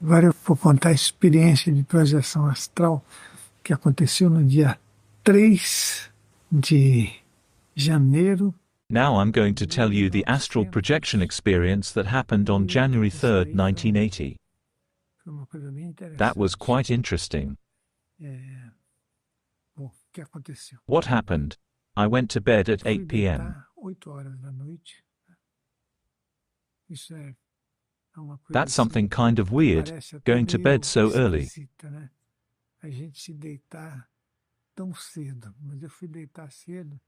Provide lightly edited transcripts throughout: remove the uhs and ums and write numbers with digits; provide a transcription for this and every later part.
Agora eu vou contar a experiência de projeção astral que aconteceu no dia 3 de janeiro. Now I'm going to tell you the astral projection experience that happened on January 3rd, 1980. Foi uma coisa bem interessante. That was quite interesting. Bom, o que aconteceu? What happened? I went to bed at Fui 8 p.m. deitar 8 horas da noite. Isso é uma coisa That's assim, something kind of weird, parece até going to meio bed so early. esquisita, né? A gente se deitar tão cedo, mas eu fui deitar cedo.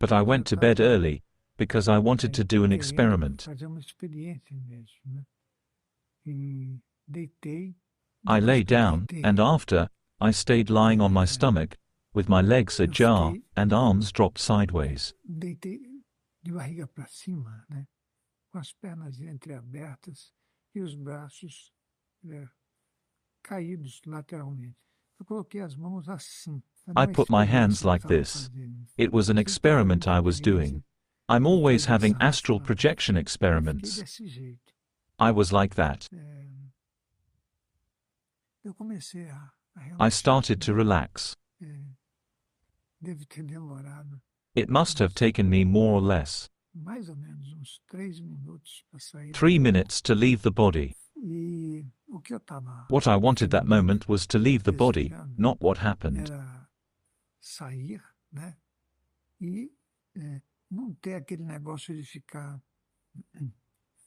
But I went to bed early, because I wanted to do an Querendo experiment. fazer uma experiência mesmo, né? E deitei. I Depois lay que eu down, deitei, and after, I stayed lying on my stomach, with my legs ajar and arms dropped sideways. deitei de barriga para cima, né? Com as pernas entreabertas e os braços caídos lateralmente. Eu coloquei as mãos assim. I put my hands like this. It was an experiment I was doing. I'm always having astral projection experiments. Desse jeito. I was like that. Eu comecei a I started to relax. Deve ter demorado It must have taken me more or less mais ou menos uns 3 minutos para sair. 3 minutes to leave the body. E o que eu estava What I wanted that moment was to leave the body, not what happened. era sair, né? E não ter aquele negócio de ficar,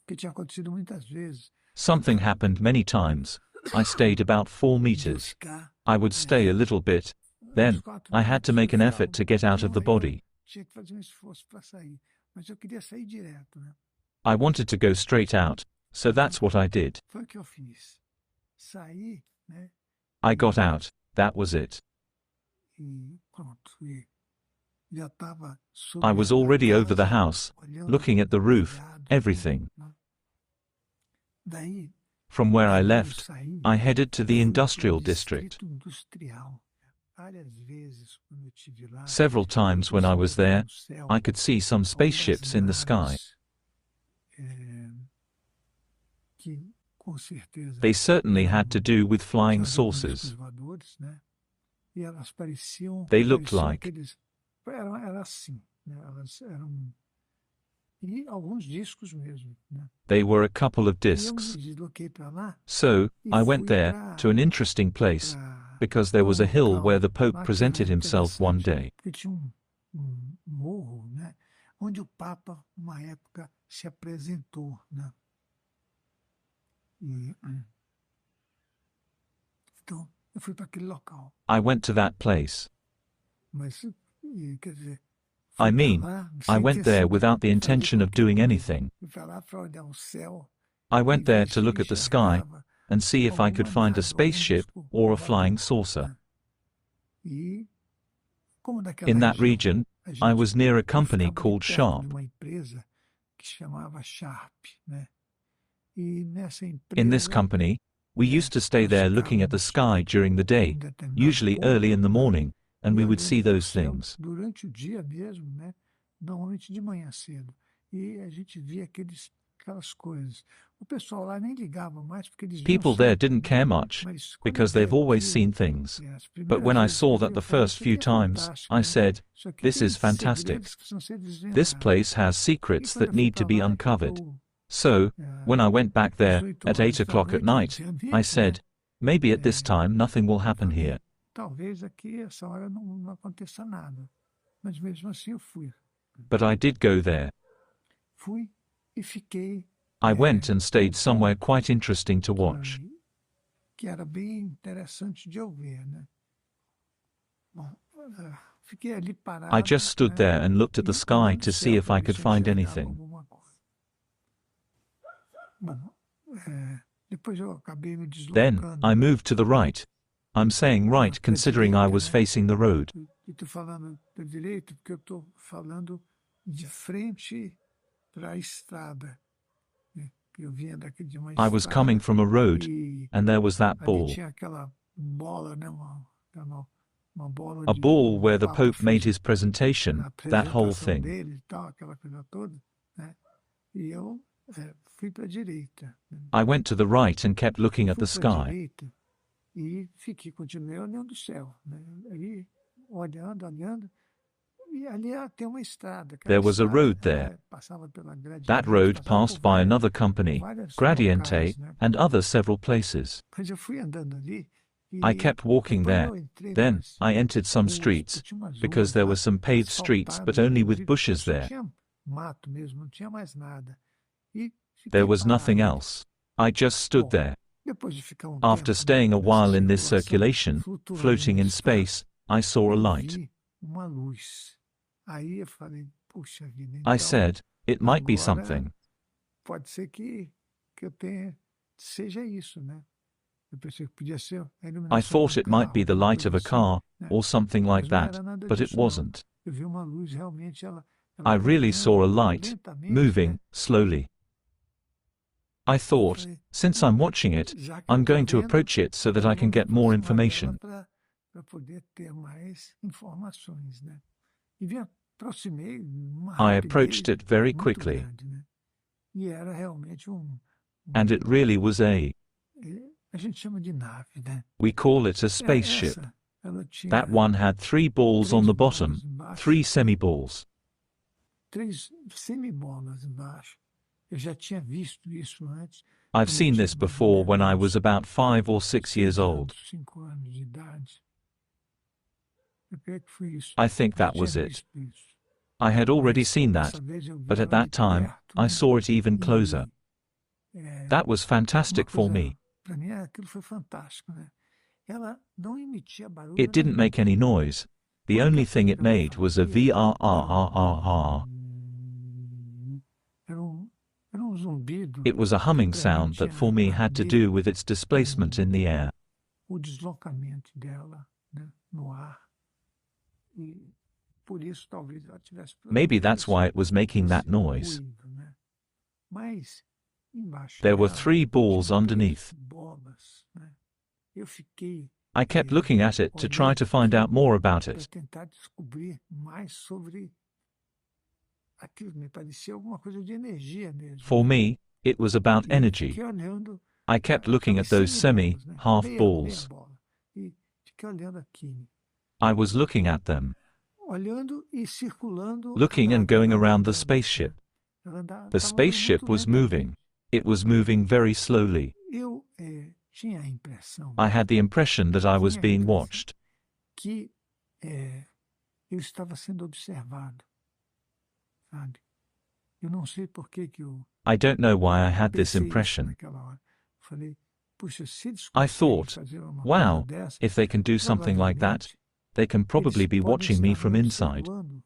que tinha acontecido muitas vezes, Something happened many times. I stayed about 4 de eu meters. ficar I would stay a little bit. Then, I had to make an effort to get out of the body. Tinha que fazer esforço para sair, mas eu queria sair direto, né? I wanted to go straight out, so that's what I did. Foi o que eu fiz. Saí, né? I got out, that was it. E pronto. E já estava I was already over the house, looking at the roof, everything. Daí, From where I quando eu left, saí, I headed to the eu fui industrial pro district. distrito industrial. Várias vezes, quando eu estive lá, Several times when I was there, I could see some spaceships in the sky. Que, com certeza, They certainly had to do with flying tinham a ver com discos saucers. voadores, né? E elas pareciam, They looked pareciam like. aqueles, era assim, né? Elas eram, e alguns discos mesmo, né? They were a couple of E eu me discs. desloquei para lá So, e I went fui there, para to an interesting place, because there was a hill where the Pope presented himself one day. Porque tinha morro, né? Onde o Papa, uma época, se apresentou, né? E, então, eu fui para aquele local. I went to that place. Mas, quer dizer, I fui pra mean, lá I sem went there intenção de without the fazer intention of qualquer doing coisa. anything. Fui para lá para olhar o céu I e went there ver to se look eu at the sky enxergava and see if I could alguma find a nave, algum spaceship disco or a voador, flying saucer. né? E como naquela In that região region, a I gente was near a eu company ficava ali called perto Sharp. de uma empresa que se chamava Sharp, né? E nessa In this empresa company, we used to stay there looking at the sky during the day, determinado usually ponto, early in the morning, and e we would olhando see para o those céu things. durante o dia mesmo, né? Normalmente de manhã cedo. E a gente via aquelas coisas. O pessoal lá nem ligava mais porque eles viam People there sempre, didn't né? care much, Mas quando eu because vi they've always aquilo, seen things. as But when primeiras I vezes que saw eu vi, that the eu falei, first isso few aqui é times, fantástico, I né? said, Isso aqui this tem is fantastic. segredos que precisam ser This desvendados. place has E secrets quando that eu fui need to para be lá, uncovered. eu, So, when I went back às there, 8 at horas 8 da o'clock at noite, night, I obviamente, said, né? maybe at this time nothing will Eu happen falei, here. talvez aqui essa hora não aconteça nada. Mas mesmo assim eu fui. But I did go there. Fui e fiquei I went and num stayed somewhere ponto quite interesting to watch. que era bem interessante de eu ver, né? Bom, fiquei ali I parado, just stood né? there and looked at the E sky olhando o to see céu if para I ver could se eu find enxergava anything. alguma coisa. Bom, depois eu acabei me Then, deslocando. I moved to the right. I'm saying right Para considering I direita, was né? facing the road. E estou falando para direita porque eu estou falando de frente para a estrada. Né? Eu vinha daqui de uma I was coming estrada from a road, e and there was that ali ball. tinha aquela bola, né? Uma bola A de ball where the Papa Pope made fez his presentation, a that whole apresentação thing. dele e tal, aquela coisa toda, né? E eu Fui para a direita. I went to the right and kept looking at the Fui para a sky. direita e continuei olhando o céu, né? Aí, olhando, e ali tem uma estrada. Aquela There was a estrada, road there. passava pela That Gradiente, road passava por passed by another por company, vários Gradiente, locais, né? and other several places. Mas eu fui andando ali I e kept walking depois there. eu entrei Then, numas I entered some ruas, porque streets, tinha umas because ruas there lá were some paved streets but asfaltadas, only with inclusive, bushes só there. tinha mato mesmo, não tinha mais nada. E There fiquei was nothing parado ali. else. I just stood Bom, there. depois de ficar After tempo staying a nessa while in this circulação, circulation, flutuando floating no in espaço, space, I saw a eu light. vi uma luz. Aí eu falei, puxa vida, I então said, it might be agora something. pode ser que eu tenha, seja isso, né? Eu pensei que podia ser a I iluminação de thought um it might carro, be the alguma light coisa of a assim, car, né? or something like Mas não that, era nada but it disso, não. wasn't. Eu vi uma luz realmente, ela I really saw a caminhando light, lentamente, moving, né? slowly. I Eu thought, falei, since I'm watching it, já que eu I'm estou going to vendo, approach it so that eu I vou can me get more aproximar dela information. para poder ter mais informações, né? E me aproximei uma I approached rapidez it very muito quickly, grande, né? E era realmente and it really was a gente chama de nave, né? we call it a spaceship. Essa, ela That tinha one had 3 balls on três the bolas bottom, embaixo, 3 semi-balls. 3 semibolas embaixo. Eu já tinha visto isso antes, I've quando eu seen tinha this mais ou before when I was menos about 5 or 6 years 6 old. anos, 5 anos de idade. Eu creio que foi isso. I think Já that tinha was it. visto isso. I had already Mas seen that, dessa vez eu vi but at ela de that time, perto, I né? saw it even closer. E That was uma fantastic for coisa, me. para mim, aquilo foi fantástico, né? Ela não emitia barulho It didn't nenhum. make any noise. A The única only thing coisa it que ela made was a fazia VRRRR. era um zumbido It was a que humming para mim sound that tinha for me a had to ver do with its displacement in the air. o deslocamento dela, né, no ar. E por isso talvez ela tivesse Maybe that's why it was making that esse noise. ruído, né? Mas embaixo There were dela 3 balls tinha 3 underneath. bolas, né? Eu fiquei I kept looking at it to try olhando to find out aquilo more about para it. tentar descobrir mais sobre aquilo. Me parecia alguma coisa de energia mesmo, For né? me, it was about E energy. fiquei olhando I kept looking at aquelas those semibolas, né? semi-half Meia balls. bola. E fiquei olhando aquilo. I was looking at them, Olhando e circulando a looking and nave, going ela around the andando, spaceship. né? Ela The estava andando spaceship muito was moving. lentamente. It was moving very slowly. Eu tinha a impressão, I had the impression that I was tinha a being impressão watched. que eu estava sendo observado, sabe? Eu não sei por que eu I don't know why I had this pensei isso impression. naquela hora. Falei, puxa, se eles I conseguem thought, fazer uma wow, coisa dessa, if they can do something like that, provavelmente they can probably eles be podem watching me estar from me inside. observando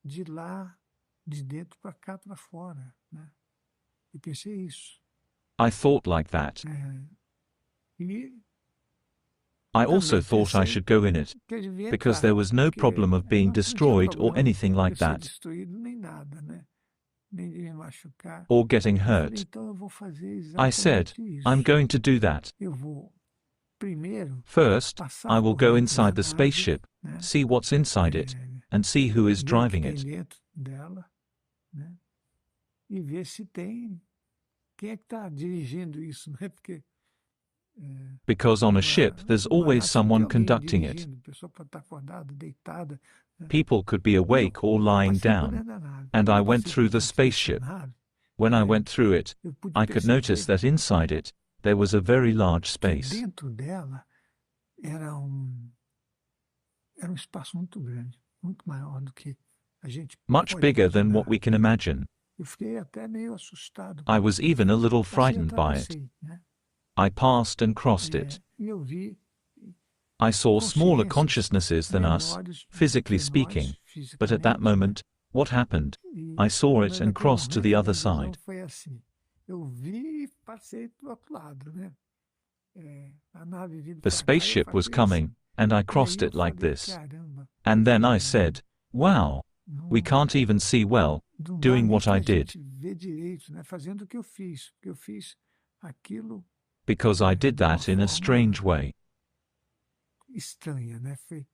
de lá, de dentro para cá, para fora, né? E pensei isso. I thought like that. E I also também thought I pensei should go in it, que eu devia because entrar, there was no porque problem of being não tinha destroyed or problema anything de like eu ser that, destruído nem nada, né? Nem de me machucar. or getting Eu falei, hurt. então eu vou fazer I said, exatamente I'm isso. going to do that. Eu vou primeiro First, I passar will por go dentro da inside the nave, spaceship, né? see what's inside it, and see who is Ver o que driving tem it. dentro dela, né? E ver se tem quem é que está dirigindo isso, né? Porque Because on a ship, there's numa always nave sempre tem someone alguém conducting it. dirigindo, a pessoa pode estar acordada, deitada, né? People could be E eu awake or lying passei por down. dentro da nave. And Quando I eu went passei through por the dentro dessa spaceship. nave, When I went through it, eu pude I could notice perceber that inside it, there was a very large que space. dentro dela era um espaço muito grande, muito maior do que a gente Much pode bigger than what imaginar. we can imagine. Eu fiquei até meio assustado. I was even a little Passei, frightened by it. atravessei, né? I passed and crossed it. E eu vi I saw smaller consciências consciousnesses than us, menores do physically que nós, speaking, but at that fisicamente, né? moment, what happened? E, I saw mas it and naquele crossed to momento the a other minha visão side. foi assim. Eu vi e passei para o outro lado, né? A nave vindo The para cá, eu spaceship was fazia coming, assim. and I E aí crossed eu it like falei, this. caramba, And then I said, wow, we não, can't even see well, não dá doing nem what para I a did, gente ver direito, né? Fazendo o que eu fiz. Porque eu fiz aquilo because I did de uma that in a forma strange way. estranha, né? Foi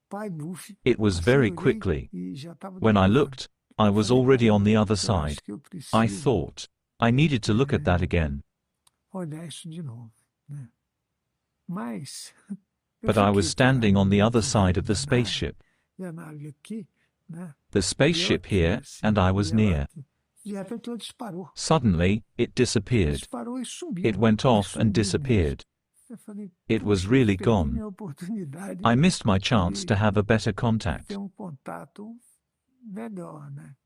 pai buff, It was assim very eu olhei quickly. e já estava do When I outro lado. looked, I was already on the other Eu side. acho que eu I preciso thought. I needed to look at that again. olhar isso de novo, né? Mas eu But I was fiquei standing on the other parado side of the vendo a nave, spaceship. e a nave aqui, né? The E eu spaceship aqui, here, assim, and I e was ela near. aqui. De repente ela disparou. Suddenly, it disappeared. Disparou e sumiu. It went Mas off and sumiu mesmo. disappeared. Eu falei, It was puxa, really perdi gone. minha oportunidade I missed my chance to have a better de contact. ter contato melhor, né?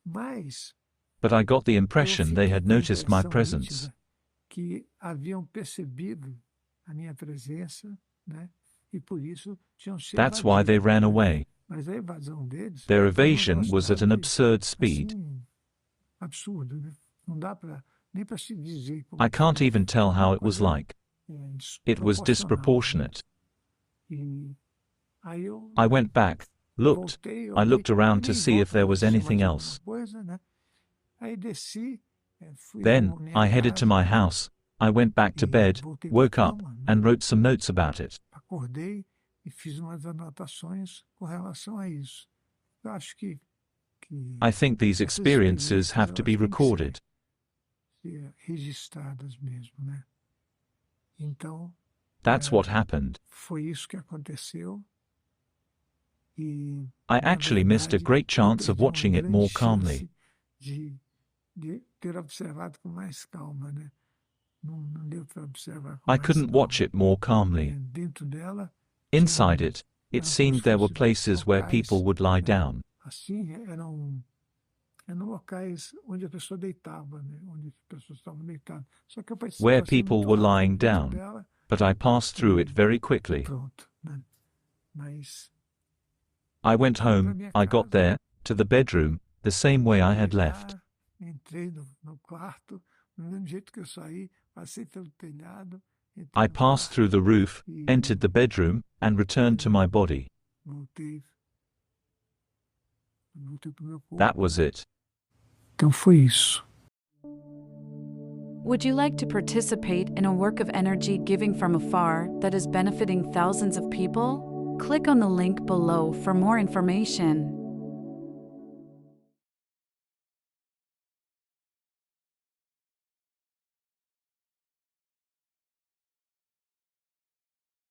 Mas But I got the eu impression they fiquei had com a noticed my impressão presence. nítida que haviam percebido a minha presença, né? E por isso tinham se That's why they evadido, ran né? away. Mas a evasão deles Their foi numa evasion was at an velocidade, absurd speed. assim, absurdo, né? Não dá nem para se dizer como I can't foi. even tell how it was like. It was Desproporcional, né? disproportionate. E aí eu I went back, looked. voltei, I olhei, looked around to olhei em see if volta there para was ver se tinha anything mais else. alguma coisa, né? Aí desci, fui Then, à minha I headed to casa, my né? house. I went back to E bed, voltei para a woke up, cama, né? and wrote some notes about it. Acordei e fiz umas anotações com relação a isso. Eu acho que I think these essas experiences experiências have to elas be têm que ser recorded. registradas mesmo, né? Então, That's what happened. foi isso que aconteceu. E, I na actually missed a verdade, great eu chance of perdi uma watching it grande more chance calmly. de ter observado com mais calma, né? Não deu para observar com I mais couldn't watch calma. it more calmly. Dentro dela, Inside tinham, it, it eram como seemed se there were fossem places where locais, people would lie down, assim, eram locais onde a pessoa deitava, né? Onde as pessoas estavam deitadas. Só que eu where passei people muito were rápido lying dentro down, dela but I passed through it very quickly. pronto, né? Mas I went fui para home, minha I got casa, there, to the bedroom, the same way I had cheguei left. lá, entrei no quarto, do mesmo jeito que eu saí, passei pelo telhado, entrei I no passed quarto through the roof, e entered the bedroom, and returned to my body. voltei pro meu corpo. That was it. Então foi isso. Would you like to participate in a work of energy giving from afar that is benefiting thousands of people? Click on the link below for more information.